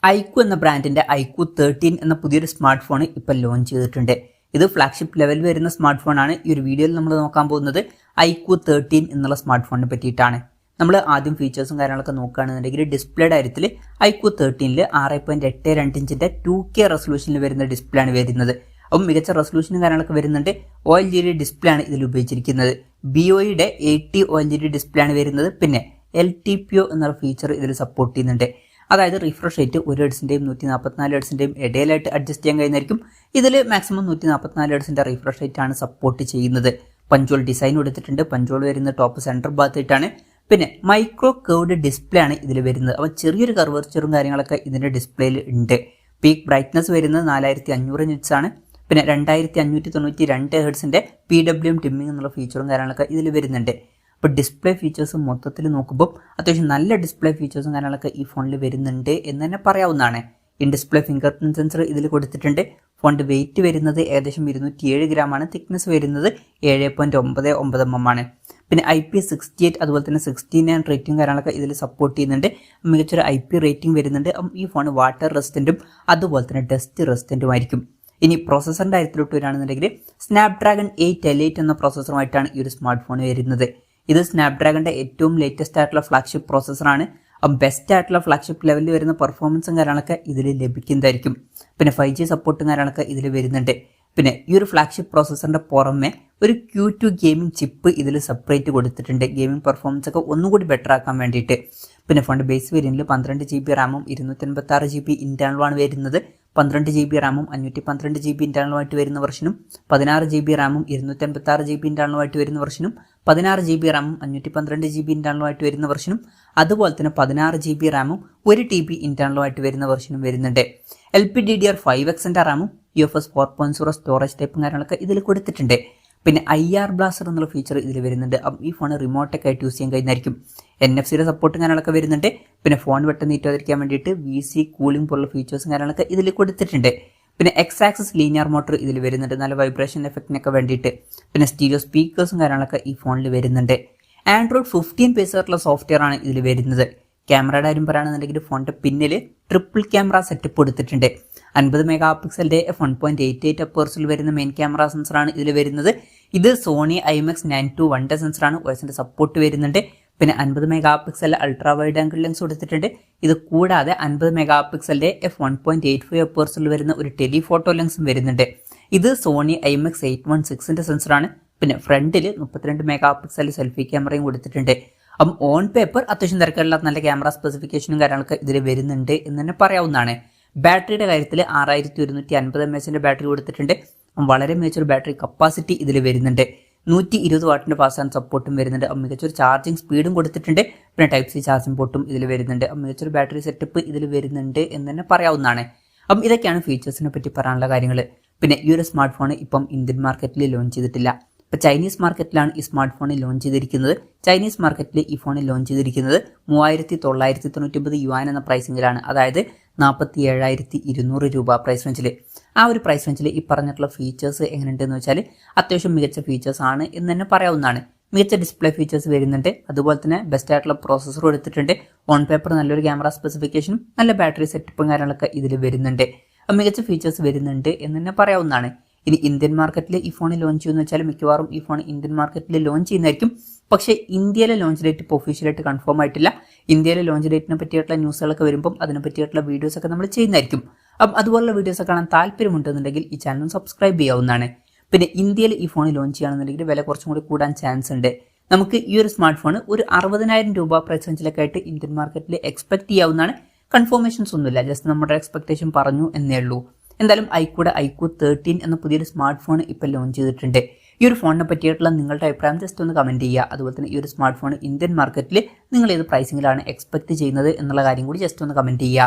Iqoo എന്ന ബ്രാൻഡിന്റെ Iqoo 13 എന്ന പുതിയൊരു സ്മാർട്ട് ഫോൺ ഇപ്പോൾ ലോഞ്ച് ചെയ്തിട്ടുണ്ട്. ഇത് ഫ്ലാഗ്ഷിപ്പ് ലെവലിൽ വരുന്ന സ്മാർട്ട് ഫോണാണ്. ഈ ഒരു വീഡിയോയിൽ നമ്മൾ നോക്കാൻ പോകുന്നത് Iqoo 13 എന്നുള്ള സ്മാർട്ട് ഫോണിനെ പറ്റിയിട്ടാണ്. നമ്മൾ ആദ്യം ഫീച്ചേഴ്സും കാര്യങ്ങളൊക്കെ നോക്കുകയാണെന്നുണ്ടെങ്കിൽ ഡിസ്പ്ലേയുടെ കാര്യത്തിൽ Iqoo 13 6.82 ഇഞ്ചിന്റെ 2K റെസൊല്യൂഷനിൽ വരുന്ന ഡിസ്പ്ലേ ആണ് വരുന്നത്. അപ്പം മികച്ച റെസൊല്യൂഷനും കാര്യങ്ങളൊക്കെ വരുന്നുണ്ട്. OLED ഡിസ്പ്ലേ ആണ് ഇതിൽ ഉപയോഗിച്ചിരിക്കുന്നത്. BOEയുടെ 80 OLED ഡിസ്പ്ലേ ആണ് വരുന്നത്. പിന്നെ ltpo എന്ന ഫീച്ചർ ഇതിൽ സപ്പോർട്ട് ചെയ്യുന്നുണ്ട്. അതായത് റിഫ്രഷ് റേറ്റ് 1 ഹെർട്സിന്റെയും 144 ഹെർട്സിന്റെയും ഇടയിലായിട്ട് അഡ്ജസ്റ്റ് ചെയ്യാൻ കഴിയുന്നതായിരിക്കും. ഇതിൽ മാക്സിമം 144 ഹെർട്സിന്റെ റിഫ്രഷ് റേറ്റ് ആണ് സപ്പോർട്ട് ചെയ്യുന്നത്. പഞ്ചോൾ ഡിസൈൻ കൊടുത്തിട്ടുണ്ട്. പഞ്ചോൾ വരുന്ന ടോപ്പ് സെന്റർ ഭാഗത്തായിട്ടാണ്. പിന്നെ മൈക്രോ കർവ്ഡ് ഡിസ്പ്ലേ ആണ് ഇതിൽ വരുന്നത്. അപ്പോൾ ചെറിയൊരു കർവേച്ചറും കാര്യങ്ങളൊക്കെ ഇതിന്റെ ഡിസ്പ്ലേയിൽ ഉണ്ട്. പീക്ക് ബ്രൈറ്റ്നസ് വരുന്നത് 4500 നിറ്റ്സ് ആണ്. പിന്നെ 2592 ഹെർട്സിന്റെ PWM ടിമ്മിംഗ് എന്നുള്ള ഫീച്ചറും കാര്യങ്ങളൊക്കെ ഇതിൽ വരുന്നുണ്ട്. ഇപ്പോൾ ഡിസ്പ്ലേ ഫീച്ചേഴ്സ് മൊത്തത്തിൽ നോക്കുമ്പോൾ അത്യാവശ്യം നല്ല ഡിസ്പ്ലേ ഫീച്ചേഴ്സും കാര്യങ്ങളൊക്കെ ഈ ഫോണിൽ വരുന്നുണ്ട് എന്ന് തന്നെ പറയാവുന്നതാണ്. In display finger print sensor ഇതിൽ കൊടുത്തിട്ടുണ്ട്. ഫോണിന്റെ വെയിറ്റ് വരുന്നത് ഏകദേശം 207 ഗ്രാം ആണ്. തിക്നെസ് വരുന്നത് 7.99 mm ആണ്. പിന്നെ IP68 അതുപോലെ തന്നെ 69 റേറ്റിംഗ് കാര്യങ്ങളൊക്കെ ഇതിൽ സപ്പോർട്ട് ചെയ്യുന്നുണ്ട്. മികച്ചൊരു IP റേറ്റിംഗ് വരുന്നുണ്ട്. ഈ ഫോൺ വാട്ടർ റെസിസ്റ്റന്റും അതുപോലെ തന്നെ ഡസ്റ്റ് റെസിസ്റ്റന്റും ആയിരിക്കും. ഇനി പ്രോസസറിന്റെ കാര്യത്തിലോട്ട് വരികയാണെന്നുണ്ടെങ്കിൽ സ്നാപ്ഡ്രാഗൺ 8L8 എന്ന പ്രോസസറുമായിട്ടാണ് ഈ ഒരു സ്മാർട്ട് ഫോൺ വരുന്നത്. ഇത് സ്നാപ്ഡ്രാഗന്റെ ഏറ്റവും ലേറ്റസ്റ്റ് ആയിട്ടുള്ള ഫ്ലാഗ്ഷിപ്പ് പ്രോസസറാണ്. ബെസ്റ്റ് ആയിട്ടുള്ള ഫ്ലാഗ്ഷിപ്പ് ലെവലിൽ വരുന്ന പെർഫോമൻസും കാര്യങ്ങളൊക്കെ ഇതിൽ ലഭിക്കുന്നതായിരിക്കും. പിന്നെ 5G സപ്പോർട്ടും കാര്യങ്ങളൊക്കെ ഇതിൽ വരുന്നുണ്ട്. പിന്നെ ഈ ഒരു ഫ്ലാഗ്ഷിപ്പ് പ്രോസസറിന്റെ പുറമെ ഒരു Q2 ഗെയിമിംഗ് ചിപ്പ് ഇതിൽ സെപ്പറേറ്റ് കൊടുത്തിട്ടുണ്ട്. ഗെയിമിംഗ് പെർഫോമൻസ് ഒക്കെ ഒന്നുകൂടി ബെറ്റർ ആക്കാൻ വേണ്ടിയിട്ട്. പിന്നെ ഫോണിന്റെ ബേസ് വേരിയന്റിൽ 12 GB റാമും 256 GB ഇന്റേണലുമാണ് വരുന്നത്. 12 GB റാമും 512 GB ഇന്റേണലുമായിട്ട് വരുന്ന വെർഷനും 16 GB റാമും 256 GB ഇന്റേണലുമായിട്ട് വരുന്ന വെർഷനും 16 GB റാമും 512 GB ഇന്റേണലുമായിട്ട് വരുന്ന വെർഷനും അതുപോലെ തന്നെ 16 GB റാമും 1 TB ഇന്റേണലുമായിട്ട് വരുന്ന വെർഷനും വരുന്നുണ്ട്. LPDDR5X റാമും UFS 4.0 സ്റ്റോറേജ് ടൈപ്പും കാര്യങ്ങളൊക്കെ ഇതിൽ കൊടുത്തിട്ടുണ്ട്. പിന്നെ IR ബ്ലാസ്റ്റർ എന്നുള്ള ഫീച്ചർ ഇതിൽ വരുന്നുണ്ട്. ഈ ഫോൺ റിമോട്ടൊക്കെ ആയിട്ട് യൂസ് ചെയ്യാൻ കഴിയുന്നതായിരിക്കും. NFC സപ്പോർട്ടും കാര്യങ്ങളൊക്കെ വരുന്നുണ്ട്. പിന്നെ ഫോൺ പെട്ടെന്ന് നീറ്റാതിരിക്കാൻ വേണ്ടിയിട്ട് VC കൂളിംഗ് പോലുള്ള ഫീച്ചേഴ്സും കാര്യങ്ങളൊക്കെ ഇതിൽ കൊടുത്തിട്ടുണ്ട്. പിന്നെ എക്സ് ആക്സിസ് ലീനിയർ മോട്ടർ ഇതിൽ വരുന്നുണ്ട്, നല്ല വൈബ്രേഷൻ എഫക്റ്റിനൊക്കെ വേണ്ടിയിട്ട്. പിന്നെ സ്റ്റീരിയോ സ്പീക്കേഴ്സും കാര്യങ്ങളൊക്കെ ഈ ഫോണിൽ വരുന്നുണ്ട്. Android 15 ബേസ് ആയിട്ടുള്ള സോഫ്റ്റ്വെയർ ആണ് ഇതിൽ വരുന്നത്. ക്യാമറയുടെ കാര്യം പറയുകയാണെന്നുണ്ടെങ്കിൽ ഫോണിന്റെ പിന്നിൽ ട്രിപ്പിൾ ക്യാമറ സെറ്റപ്പ് കൊടുത്തിട്ടുണ്ട്. 50 മെഗാ പിക്സലിന്റെ f1.88 അപ്പേഴ്സിൽ വരുന്ന മെയിൻ ക്യാമറ സെൻസറാണ് ഇതിൽ വരുന്നത്. ഇത് സോണി IMX 9 1 സെൻസറാണ്. വോയിസിന്റെ സപ്പോർട്ട് വരുന്നുണ്ട്. പിന്നെ 50 mega pixel ultra wide angle lens കൊടുത്തിട്ടുണ്ട്. ഇത് കൂടാതെ 50 മെഗാ പിക്സലിന്റെ f1.85 അപ്പേഴ്സിൽ വരുന്ന ഒരു ടെലിഫോട്ടോ ലെൻസും വരുന്നുണ്ട്. ഇത് സോണി IMX 816 സെൻസറാണ്. പിന്നെ ഫ്രണ്ടിൽ 32 മെഗാ പിക്സൽ സെൽഫി ക്യാമറയും കൊടുത്തിട്ടുണ്ട്. ഓൺ പേപ്പർ അത്യാവശ്യം തിരക്കുള്ള നല്ല ക്യാമറ സ്പെസിഫിക്കേഷനും കാര്യങ്ങളൊക്കെ ഇതിൽ വരുന്നുണ്ട് എന്ന് തന്നെ പറയാവുന്നതാണ്. ബാറ്ററിയുടെ കാര്യത്തിൽ 6150 mAh ബാറ്ററി കൊടുത്തിട്ടുണ്ട്. വളരെ മികച്ചൊരു ബാറ്ററി കപ്പാസിറ്റി ഇതിൽ വരുന്നുണ്ട്. 120 വാട്ടിന്റെ ഫാസ്റ്റ് ചാർജ് സപ്പോർട്ടും വരുന്നുണ്ട്. മികച്ചൊരു ചാർജിങ് സ്പീഡും കൊടുത്തിട്ടുണ്ട്. പിന്നെ Type-C ചാർജിംഗ് പോർട്ടും ഇതിൽ വരുന്നുണ്ട്. മികച്ചൊരു ബാറ്ററി സെറ്റപ്പ് ഇതിൽ വരുന്നുണ്ട് എന്ന് തന്നെ പറയാവുന്നതാണ്. ഇതൊക്കെയാണ് ഫീച്ചേഴ്സിനെ പറ്റി പറയാനുള്ള കാര്യങ്ങൾ. പിന്നെ ഈ ഒരു സ്മാർട്ട് ഫോൺ ഇപ്പം ഇന്ത്യൻ മാർക്കറ്റിൽ ലോഞ്ച് ചെയ്തിട്ടില്ല. ഇപ്പോൾ ചൈനീസ് മാർക്കറ്റിലാണ് ഈ സ്മാർട്ട് ഫോൺ ലോഞ്ച് ചെയ്തിരിക്കുന്നത്. ചൈനീസ് മാർക്കറ്റിൽ ഈ ഫോൺ ലോഞ്ച് ചെയ്തിരിക്കുന്നത് 3999 യുവാൻ എന്ന പ്രൈസിങ്ങിലാണ്. അതായത് 47,200 രൂപ പ്രൈസ് റേഞ്ചിൽ. ആ ഒരു പ്രൈസ് റേഞ്ചിൽ ഈ പറഞ്ഞിട്ടുള്ള ഫീച്ചേഴ്സ് എങ്ങനെയുണ്ടെന്ന് വെച്ചാൽ അത്യാവശ്യം മികച്ച ഫീച്ചേഴ്സ് ആണ് എന്ന് തന്നെ പറയാവുന്നതാണ്. മികച്ച ഡിസ്പ്ലേ ഫീച്ചേഴ്സ് വരുന്നുണ്ട്. അതുപോലെ തന്നെ ബെസ്റ്റ് ആയിട്ടുള്ള പ്രോസസ്സർ എടുത്തിട്ടുണ്ട്. ഓൺ പേപ്പർ നല്ലൊരു ക്യാമറ സ്പെസിഫിക്കേഷനും നല്ല ബാറ്ററി സെറ്റപ്പും കാര്യങ്ങളൊക്കെ ഇതിൽ വരുന്നുണ്ട്. മികച്ച ഫീച്ചേഴ്സ് വരുന്നുണ്ട് എന്ന് തന്നെ പറയാവുന്നതാണ്. ഇനി ഇന്ത്യൻ മാർക്കറ്റിൽ ഈ ഫോൺ ലോഞ്ച് ചെയ്യുമെന്ന് വെച്ചാൽ മിക്കവാറും ഈ ഫോൺ ഇന്ത്യൻ മാർക്കറ്റിൽ ലോഞ്ച് ചെയ്യുന്നതായിരിക്കും. പക്ഷേ ഇന്ത്യയിലെ ലോഞ്ച് ഡേറ്റ് ഇപ്പോൾ ഒഫീഷ്യലായിട്ട് കൺഫേം ആയിട്ടില്ല. ഇന്ത്യയിലെ ലോഞ്ച് ഡേറ്റിനെ പറ്റിയിട്ടുള്ള ന്യൂസുകളൊക്കെ വരുമ്പം അതിനെ പറ്റിയിട്ടുള്ള വീഡിയോസ് ഒക്കെ നമ്മൾ ചെയ്യുന്നതായിരിക്കും. അതുപോലുള്ള വീഡിയോസ് കാണാൻ താല്പര്യമുണ്ടെന്നുണ്ടെങ്കിൽ ഈ ചാനൽ സബ്സ്ക്രൈബ് ചെയ്യാവുന്നതാണ്. പിന്നെ ഇന്ത്യയിൽ ഈ ഫോൺ ലോഞ്ച് ചെയ്യുകയാണെന്നുണ്ടെങ്കിൽ വില കുറച്ചും കൂടി കൂടാൻ ചാൻസ് ഉണ്ട്. നമുക്ക് ഈ ഒരു സ്മാർട്ട് ഫോൺ ഒരു 60,000 രൂപ പ്രൈസ് റേഞ്ചിലൊക്കെ ആയിട്ട് ഇന്ത്യൻ മാർക്കറ്റിൽ എക്സ്പെക്ട് ചെയ്യാവുന്നതാണ്. കൺഫർമേഷൻസ് ഒന്നുമില്ല, ജസ്റ്റ് നമ്മുടെ എക്സ്പെക്ടേഷൻ പറഞ്ഞു എന്നേ ഉള്ളൂ. എന്തായാലും Iqoo 13 എന്ന പുതിയൊരു സ്മാർട്ട് ഫോൺ ഇപ്പോൾ ലോഞ്ച് ചെയ്തിട്ടുണ്ട്. ഈ ഒരു ഫോണിനെ പറ്റിയിട്ടുള്ള നിങ്ങളുടെ അഭിപ്രായം ജസ്റ്റ് ഒന്ന് കമന്റ് ചെയ്യുക. അതുപോലെ തന്നെ ഈ ഒരു സ്മാർട്ട് ഫോൺ ഇന്ത്യൻ മാർക്കറ്റിൽ നിങ്ങൾ ഏത് പ്രൈസിങ്ങിലാണ് എക്സ്പെക്ട് ചെയ്യുന്നത് എന്നുള്ള കാര്യം കൂടി ജസ്റ്റ് ഒന്ന് കമന്റ് ചെയ്യുക.